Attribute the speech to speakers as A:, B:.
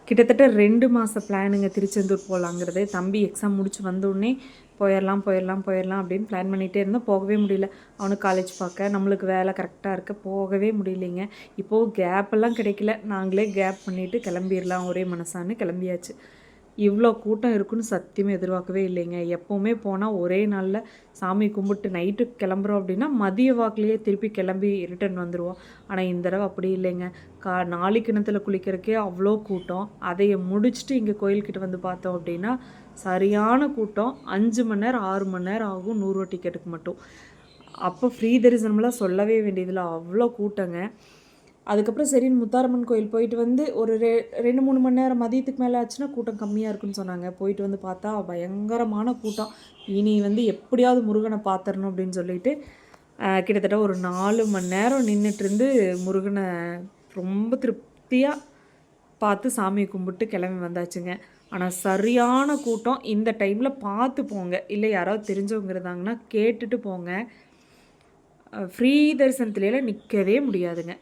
A: கிட்டத்தட்ட 2 மாத பிளானுங்க திருச்செந்தூர் போகலாங்கிறது. தம்பி எக்ஸாம் முடிச்சு வந்தோடனே போயிடலாம் அப்படின்னு பிளான் பண்ணிகிட்டே இருந்தோம். போகவே முடியல. அவனுக்கு காலேஜ் பார்க்க, நம்மளுக்கு வேலை கரெக்டாக இருக்க, போகவே முடியலைங்க. இப்போது கேப்பெல்லாம் கிடைக்கல. நாங்களே கேப் பண்ணிவிட்டு கிளம்பிடலாம் ஒரே மனசான்னு கிளம்பியாச்சு. இவ்வளோ கூட்டம் இருக்குன்னு சத்தியமாக எதிர்பார்க்கவே இல்லைங்க. எப்போவுமே போனால் ஒரே நாளில் சாமி கும்பிட்டு நைட்டு கிளம்புறோம் அப்படின்னா மதிய வாக்கிலேயே திருப்பி கிளம்பி ரிட்டர்ன் வந்துடுவோம். ஆனால் இந்த தடவை அப்படி இல்லைங்க. நாளை கிணத்துல குளிக்கிறதுக்கே அவ்வளோ கூட்டம். அதைய முடிச்சுட்டு இங்கே கோயில்கிட்ட வந்து பார்த்தோம் அப்படின்னா சரியான கூட்டம். 5 மணி நேரம் 6 மணி நேரம் ஆகும் 100 ரூபா டிக்கெட்டுக்கு மட்டும். அப்போ ஃப்ரீ தரிசனம்லாம் சொல்லவே வேண்டியதில்லை, அவ்வளோ கூட்டங்க. அதுக்கப்புறம் சரின்னு முத்தாரம்மன் கோயில் போயிட்டு வந்து ஒரு 2-3 மணி நேரம் மதியத்துக்கு மேலே ஆச்சுன்னா கூட்டம் கம்மியாக இருக்குன்னு சொன்னாங்க. போயிட்டு வந்து பார்த்தா பயங்கரமான கூட்டம். இனி வந்து எப்படியாவது முருகனை பார்த்துடணும் அப்படின்னு சொல்லிட்டு கிட்டத்தட்ட ஒரு 4 மணி நேரம் நின்றுட்டுருந்து முருகனை ரொம்ப திருப்தியாக பார்த்து சாமியை கும்பிட்டு கிளம்பி வந்தாச்சுங்க. ஆனால் சரியான கூட்டம். இந்த டைமில் பார்த்து போங்க, இல்லை யாராவது தெரிஞ்சவங்க இருந்தாங்கன்னா கேட்டுட்டு போங்க. ஃப்ரீ தரிசனத்துலலாம் நிற்கவே முடியாதுங்க.